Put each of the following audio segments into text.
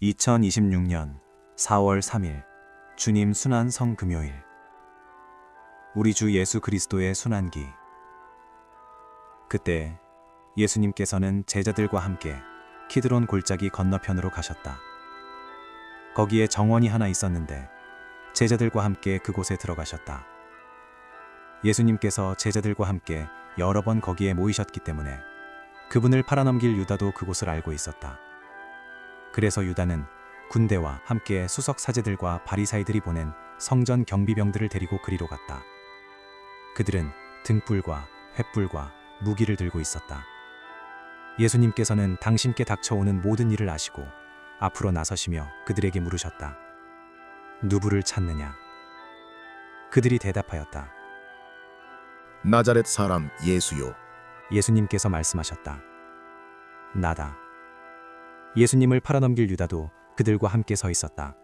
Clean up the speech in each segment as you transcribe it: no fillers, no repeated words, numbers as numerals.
2026년 4월 3일 주님 순환 성금요일. 우리 주 예수 그리스도의 순환기. 그때 예수님께서는 제자들과 함께 키드론 골짜기 건너편으로 가셨다. 거기에 정원이 하나 있었는데 제자들과 함께 그곳에 들어가셨다. 예수님께서 제자들과 함께 여러 번 거기에 모이셨기 때문에 그분을 팔아넘길 유다도 그곳을 알고 있었다. 그래서 유다는 군대와 함께 수석 사제들과 바리사이들이 보낸 성전 경비병들을 데리고 그리로 갔다. 그들은 등불과 횃불과 무기를 들고 있었다. 예수님께서는 당신께 닥쳐오는 모든 일을 아시고 앞으로 나서시며 그들에게 물으셨다. 누구를 찾느냐? 그들이 대답하였다. 나자렛 사람 예수요. 예수님께서 말씀하셨다. 나다. 예수님을 팔아넘길 유다도 그들과 함께 서 있었다.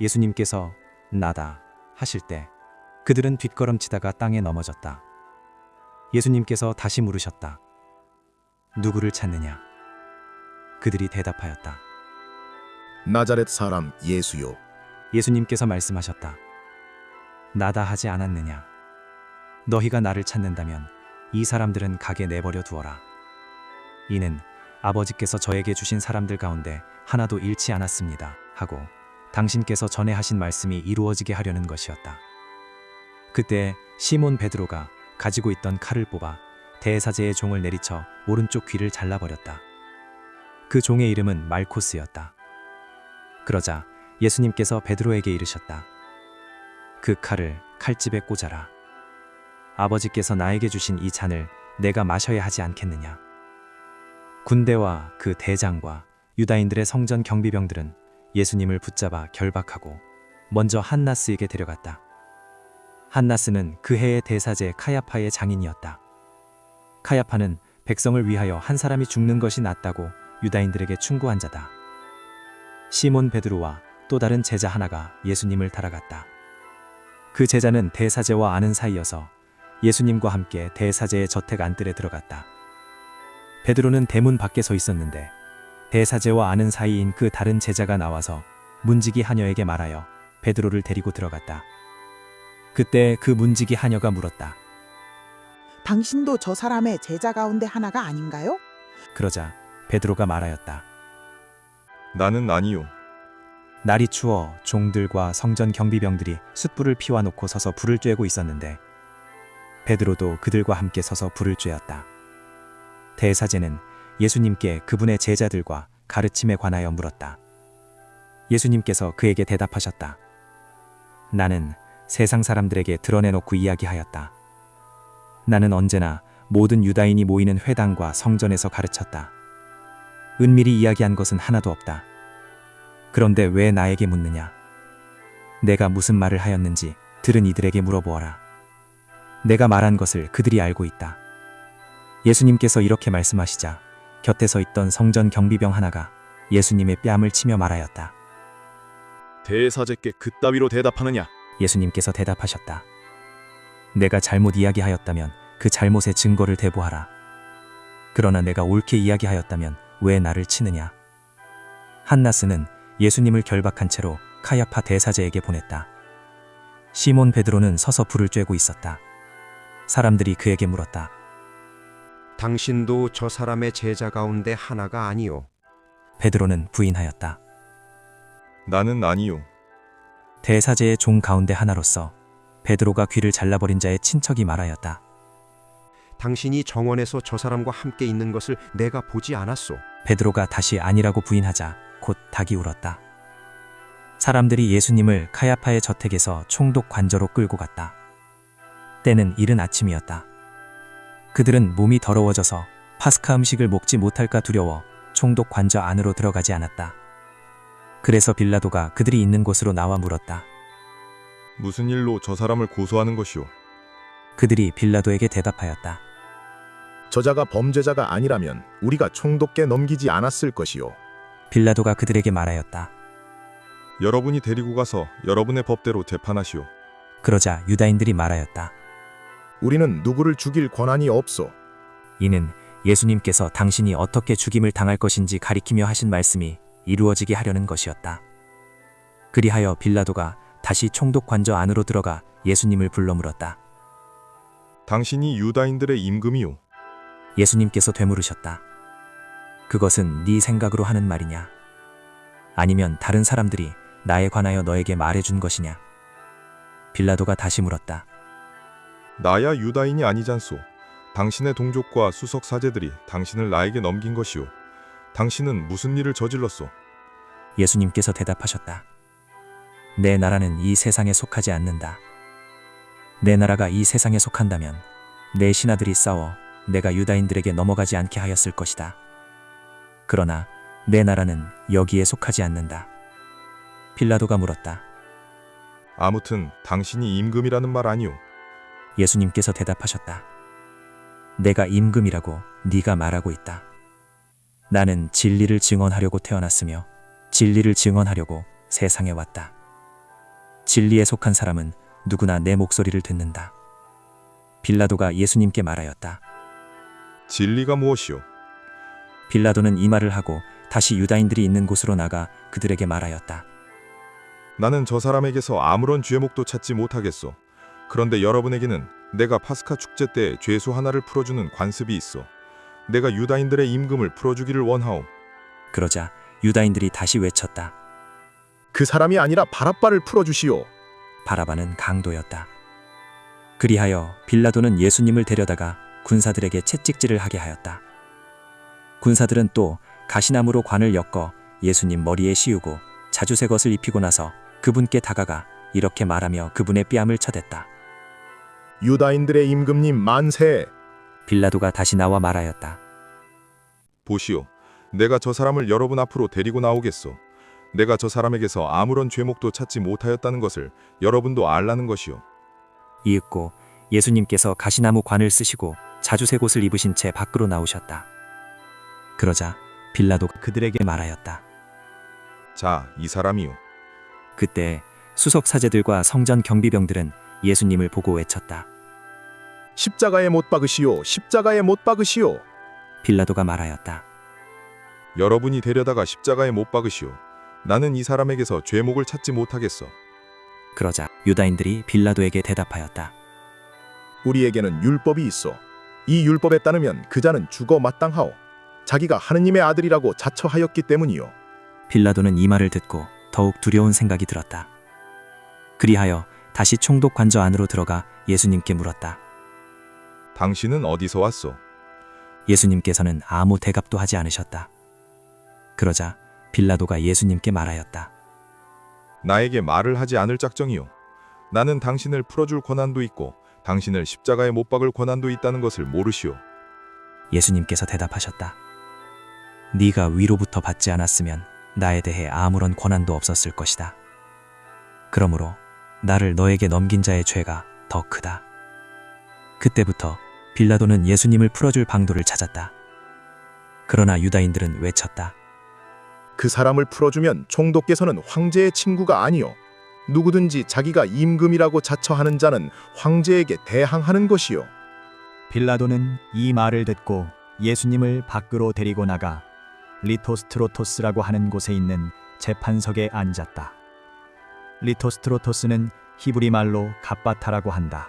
예수님께서 나다 하실 때 그들은 뒷걸음치다가 땅에 넘어졌다. 예수님께서 다시 물으셨다. 누구를 찾느냐? 그들이 대답하였다. 나자렛 사람 예수요. 예수님께서 말씀하셨다. 나다 하지 않았느냐? 너희가 나를 찾는다면 이 사람들은 가게 내버려 두어라. 이는 아버지께서 저에게 주신 사람들 가운데 하나도 잃지 않았습니다 하고 당신께서 전에 하신 말씀이 이루어지게 하려는 것이었다. 그때 시몬 베드로가 가지고 있던 칼을 뽑아 대사제의 종을 내리쳐 오른쪽 귀를 잘라버렸다. 그 종의 이름은 말코스였다. 그러자 예수님께서 베드로에게 이르셨다. 그 칼을 칼집에 꽂아라. 아버지께서 나에게 주신 이 잔을 내가 마셔야 하지 않겠느냐? 군대와 그 대장과 유다인들의 성전 경비병들은 예수님을 붙잡아 결박하고 먼저 한나스에게 데려갔다. 한나스는 그 해의 대사제 카야파의 장인이었다. 카야파는 백성을 위하여 한 사람이 죽는 것이 낫다고 유다인들에게 충고한 자다. 시몬 베드로와 또 다른 제자 하나가 예수님을 따라갔다. 그 제자는 대사제와 아는 사이여서 예수님과 함께 대사제의 저택 안뜰에 들어갔다. 베드로는 대문 밖에 서 있었는데 대사제와 아는 사이인 그 다른 제자가 나와서 문지기 하녀에게 말하여 베드로를 데리고 들어갔다. 그때 그 문지기 하녀가 물었다. 당신도 저 사람의 제자 가운데 하나가 아닌가요? 그러자 베드로가 말하였다. 나는 아니요. 날이 추워 종들과 성전 경비병들이 숯불을 피워놓고 서서 불을 쬐고 있었는데 베드로도 그들과 함께 서서 불을 쬐었다. 대사제는 예수님께 그분의 제자들과 가르침에 관하여 물었다. 예수님께서 그에게 대답하셨다. 나는 세상 사람들에게 드러내놓고 이야기하였다. 나는 언제나 모든 유다인이 모이는 회당과 성전에서 가르쳤다. 은밀히 이야기한 것은 하나도 없다. 그런데 왜 나에게 묻느냐? 내가 무슨 말을 하였는지 들은 이들에게 물어보아라. 내가 말한 것을 그들이 알고 있다. 예수님께서 이렇게 말씀하시자 곁에 서 있던 성전 경비병 하나가 예수님의 뺨을 치며 말하였다. 대사제께 그따위로 대답하느냐? 예수님께서 대답하셨다. 내가 잘못 이야기하였다면 그 잘못의 증거를 대보하라. 그러나 내가 옳게 이야기하였다면 왜 나를 치느냐? 한나스는 예수님을 결박한 채로 카야파 대사제에게 보냈다. 시몬 베드로는 서서 불을 쬐고 있었다. 사람들이 그에게 물었다. 당신도 저 사람의 제자 가운데 하나가 아니요. 베드로는 부인하였다. 나는 아니요. 대사제의 종 가운데 하나로서 베드로가 귀를 잘라버린 자의 친척이 말하였다. 당신이 정원에서 저 사람과 함께 있는 것을 내가 보지 않았소. 베드로가 다시 아니라고 부인하자 곧 닭이 울었다. 사람들이 예수님을 카야파의 저택에서 총독 관저로 끌고 갔다. 때는 이른 아침이었다. 그들은 몸이 더러워져서 파스카 음식을 먹지 못할까 두려워 총독 관저 안으로 들어가지 않았다. 그래서 빌라도가 그들이 있는 곳으로 나와 물었다. 무슨 일로 저 사람을 고소하는 것이오? 그들이 빌라도에게 대답하였다. 저자가 범죄자가 아니라면 우리가 총독께 넘기지 않았을 것이요. 빌라도가 그들에게 말하였다. 여러분이 데리고 가서 여러분의 법대로 재판하시오. 그러자 유다인들이 말하였다. 우리는 누구를 죽일 권한이 없소. 이는 예수님께서 당신이 어떻게 죽임을 당할 것인지 가리키며 하신 말씀이 이루어지게 하려는 것이었다. 그리하여 빌라도가 다시 총독 관저 안으로 들어가 예수님을 불러 물었다. 당신이 유다인들의 임금이요. 예수님께서 되물으셨다. 그것은 네 생각으로 하는 말이냐? 아니면 다른 사람들이 나에 관하여 너에게 말해준 것이냐? 빌라도가 다시 물었다. 나야 유다인이 아니잖소. 당신의 동족과 수석 사제들이 당신을 나에게 넘긴 것이오. 당신은 무슨 일을 저질렀소? 예수님께서 대답하셨다. 내 나라는 이 세상에 속하지 않는다. 내 나라가 이 세상에 속한다면 내 신하들이 싸워 내가 유다인들에게 넘어가지 않게 하였을 것이다. 그러나 내 나라는 여기에 속하지 않는다. 빌라도가 물었다. 아무튼 당신이 임금이라는 말 아니오. 예수님께서 대답하셨다. 내가 임금이라고 네가 말하고 있다. 나는 진리를 증언하려고 태어났으며 진리를 증언하려고 세상에 왔다. 진리에 속한 사람은 누구나 내 목소리를 듣는다. 빌라도가 예수님께 말하였다. 진리가 무엇이오? 빌라도는 이 말을 하고 다시 유다인들이 있는 곳으로 나가 그들에게 말하였다. 나는 저 사람에게서 아무런 죄목도 찾지 못하겠소. 그런데 여러분에게는 내가 파스카 축제 때 죄수 하나를 풀어주는 관습이 있어. 내가 유다인들의 임금을 풀어주기를 원하오. 그러자 유다인들이 다시 외쳤다. 그 사람이 아니라 바랍바를 풀어주시오. 바라바는 강도였다. 그리하여 빌라도는 예수님을 데려다가 군사들에게 채찍질을 하게 하였다. 군사들은 또 가시나무로 관을 엮어 예수님 머리에 씌우고 자주색 옷을 입히고 나서 그분께 다가가 이렇게 말하며 그분의 뺨을 쳐댔다. 유다인들의 임금님 만세. 빌라도가 다시 나와 말하였다. 보시오. 내가 저 사람을 여러분 앞으로 데리고 나오겠소. 내가 저 사람에게서 아무런 죄목도 찾지 못하였다는 것을 여러분도 알라는 것이오. 이윽고 예수님께서 가시나무 관을 쓰시고 자주색 옷을 입으신 채 밖으로 나오셨다. 그러자 빌라도가 그들에게 말하였다. 자, 이 사람이요. 그때 수석 사제들과 성전 경비병들은 예수님을 보고 외쳤다. 십자가에 못 박으시오. 십자가에 못 박으시오. 빌라도가 말하였다. 여러분이 데려다가 십자가에 못 박으시오. 나는 이 사람에게서 죄목을 찾지 못하겠어. 그러자 유다인들이 빌라도에게 대답하였다. 우리에게는 율법이 있어. 이 율법에 따르면 그 자는 죽어 마땅하오. 자기가 하느님의 아들이라고 자처하였기 때문이요. 빌라도는 이 말을 듣고 더욱 두려운 생각이 들었다. 그리하여 다시 총독 관저 안으로 들어가 예수님께 물었다. 당신은 어디서 왔소? 예수님께서는 아무 대답도 하지 않으셨다. 그러자 빌라도가 예수님께 말하였다. 나에게 말을 하지 않을 작정이요. 나는 당신을 풀어줄 권한도 있고 당신을 십자가에 못 박을 권한도 있다는 것을 모르시오. 예수님께서 대답하셨다. 네가 위로부터 받지 않았으면 나에 대해 아무런 권한도 없었을 것이다. 그러므로 나를 너에게 넘긴 자의 죄가 더 크다. 그때부터 빌라도는 예수님을 풀어줄 방도를 찾았다. 그러나 유다인들은 외쳤다. 그 사람을 풀어주면 총독께서는 황제의 친구가 아니요. 누구든지 자기가 임금이라고 자처하는 자는 황제에게 대항하는 것이요. 빌라도는 이 말을 듣고 예수님을 밖으로 데리고 나가 리토스트로토스라고 하는 곳에 있는 재판석에 앉았다. 리토스트로토스는 히브리 말로 갑바타라고 한다.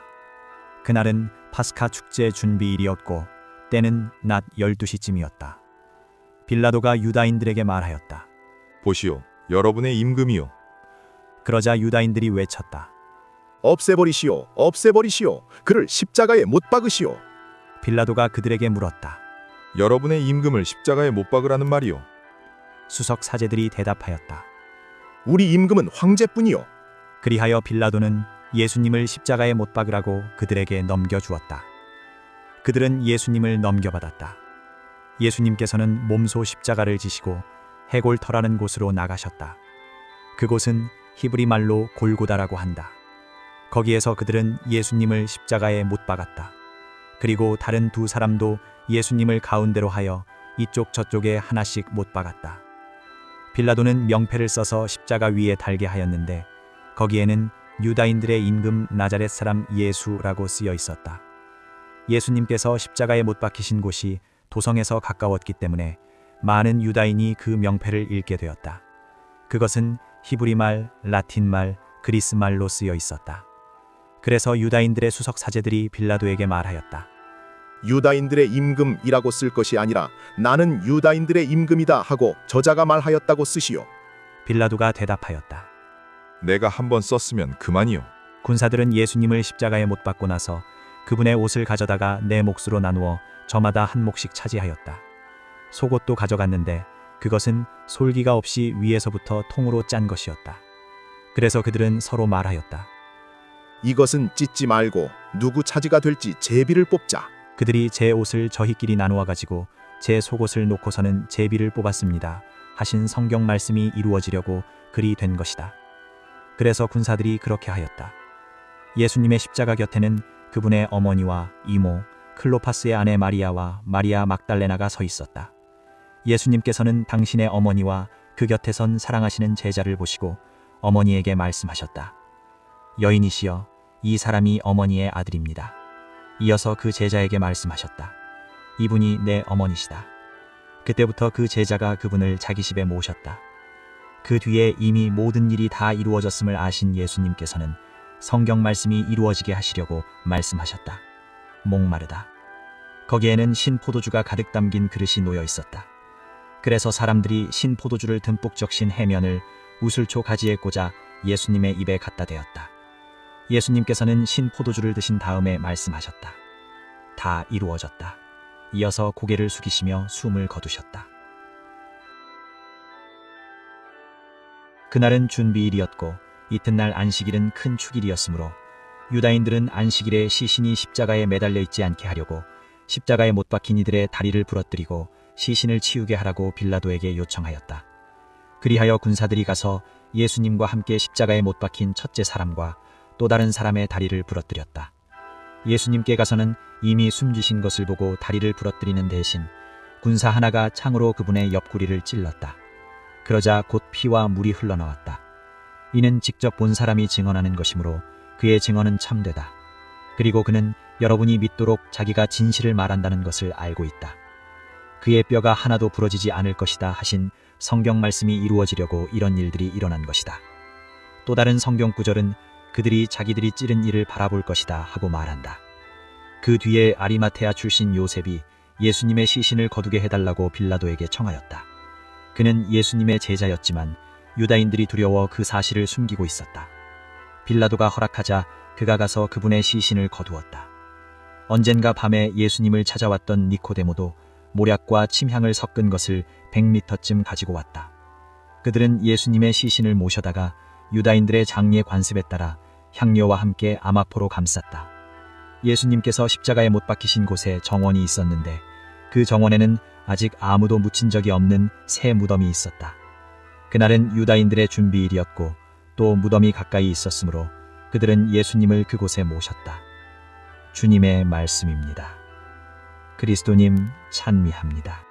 그날은 파스카 축제 준비일이었고 때는 낮 12시쯤이었다. 빌라도가 유다인들에게 말하였다. 보시오. 여러분의 임금이요. 그러자 유다인들이 외쳤다. 없애버리시오. 없애버리시오. 그를 십자가에 못 박으시오. 빌라도가 그들에게 물었다. 여러분의 임금을 십자가에 못 박으라는 말이요. 수석 사제들이 대답하였다. 우리 임금은 황제뿐이요. 그리하여 빌라도는 예수님을 십자가에 못 박으라고 그들에게 넘겨주었다. 그들은 예수님을 넘겨받았다. 예수님께서는 몸소 십자가를 지시고 해골터라는 곳으로 나가셨다. 그곳은 히브리 말로 골고다라고 한다. 거기에서 그들은 예수님을 십자가에 못 박았다. 그리고 다른 두 사람도 예수님을 가운데로 하여 이쪽 저쪽에 하나씩 못 박았다. 빌라도는 명패를 써서 십자가 위에 달게 하였는데 거기에는 유다인들의 임금 나자렛 사람 예수라고 쓰여 있었다. 예수님께서 십자가에 못 박히신 곳이 도성에서 가까웠기 때문에 많은 유다인이 그 명패를 읽게 되었다. 그것은 히브리 말, 라틴 말, 그리스 말로 쓰여 있었다. 그래서 유다인들의 수석 사제들이 빌라도에게 말하였다. 유다인들의 임금이라고 쓸 것이 아니라 나는 유다인들의 임금이다 하고 저자가 말하였다고 쓰시오. 빌라도가 대답하였다. 내가 한번 썼으면 그만이요. 군사들은 예수님을 십자가에 못 박고 나서 그분의 옷을 가져다가 네 몫으로 나누어 저마다 한 몫씩 차지하였다. 속옷도 가져갔는데 그것은 솔기가 없이 위에서부터 통으로 짠 것이었다. 그래서 그들은 서로 말하였다. 이것은 찢지 말고 누구 차지가 될지 제비를 뽑자. 그들이 제 옷을 저희끼리 나누어 가지고 제 속옷을 놓고서는 제비를 뽑았습니다 하신 성경 말씀이 이루어지려고 그리 된 것이다. 그래서 군사들이 그렇게 하였다. 예수님의 십자가 곁에는 그분의 어머니와 이모, 클로파스의 아내 마리아와 마리아 막달레나가 서 있었다. 예수님께서는 당신의 어머니와 그 곁에 선 사랑하시는 제자를 보시고 어머니에게 말씀하셨다. 여인이시여, 이 사람이 어머니의 아들입니다. 이어서 그 제자에게 말씀하셨다. 이분이 내 어머니시다. 그때부터 그 제자가 그분을 자기 집에 모셨다. 그 뒤에 이미 모든 일이 다 이루어졌음을 아신 예수님께서는 성경 말씀이 이루어지게 하시려고 말씀하셨다. 목마르다. 거기에는 신 포도주가 가득 담긴 그릇이 놓여 있었다. 그래서 사람들이 신 포도주를 듬뿍 적신 해면을 우슬초 가지에 꽂아 예수님의 입에 갖다 대었다. 예수님께서는 신 포도주를 드신 다음에 말씀하셨다. 다 이루어졌다. 이어서 고개를 숙이시며 숨을 거두셨다. 그날은 준비일이었고 이튿날 안식일은 큰 축일이었으므로 유다인들은 안식일에 시신이 십자가에 매달려 있지 않게 하려고 십자가에 못 박힌 이들의 다리를 부러뜨리고 시신을 치우게 하라고 빌라도에게 요청하였다. 그리하여 군사들이 가서 예수님과 함께 십자가에 못 박힌 첫째 사람과 또 다른 사람의 다리를 부러뜨렸다. 예수님께 가서는 이미 숨지신 것을 보고 다리를 부러뜨리는 대신 군사 하나가 창으로 그분의 옆구리를 찔렀다. 그러자 곧 피와 물이 흘러나왔다. 이는 직접 본 사람이 증언하는 것이므로 그의 증언은 참되다. 그리고 그는 여러분이 믿도록 자기가 진실을 말한다는 것을 알고 있다. 그의 뼈가 하나도 부러지지 않을 것이다 하신 성경 말씀이 이루어지려고 이런 일들이 일어난 것이다. 또 다른 성경 구절은 그들이 자기들이 찌른 이를 바라볼 것이다 하고 말한다. 그 뒤에 아리마테아 출신 요셉이 예수님의 시신을 거두게 해달라고 빌라도에게 청하였다. 그는 예수님의 제자였지만 유다인들이 두려워 그 사실을 숨기고 있었다. 빌라도가 허락하자 그가 가서 그분의 시신을 거두었다. 언젠가 밤에 예수님을 찾아왔던 니코데모도 모략과 침향을 섞은 것을 100미터쯤 가지고 왔다. 그들은 예수님의 시신을 모셔다가 유다인들의 장례 관습에 따라 향료와 함께 아마포로 감쌌다. 예수님께서 십자가에 못 박히신 곳에 정원이 있었는데 그 정원에는 아직 아무도 묻힌 적이 없는 새 무덤이 있었다. 그날은 유다인들의 준비일이었고 또 무덤이 가까이 있었으므로 그들은 예수님을 그곳에 모셨다. 주님의 말씀입니다. 그리스도님 찬미합니다.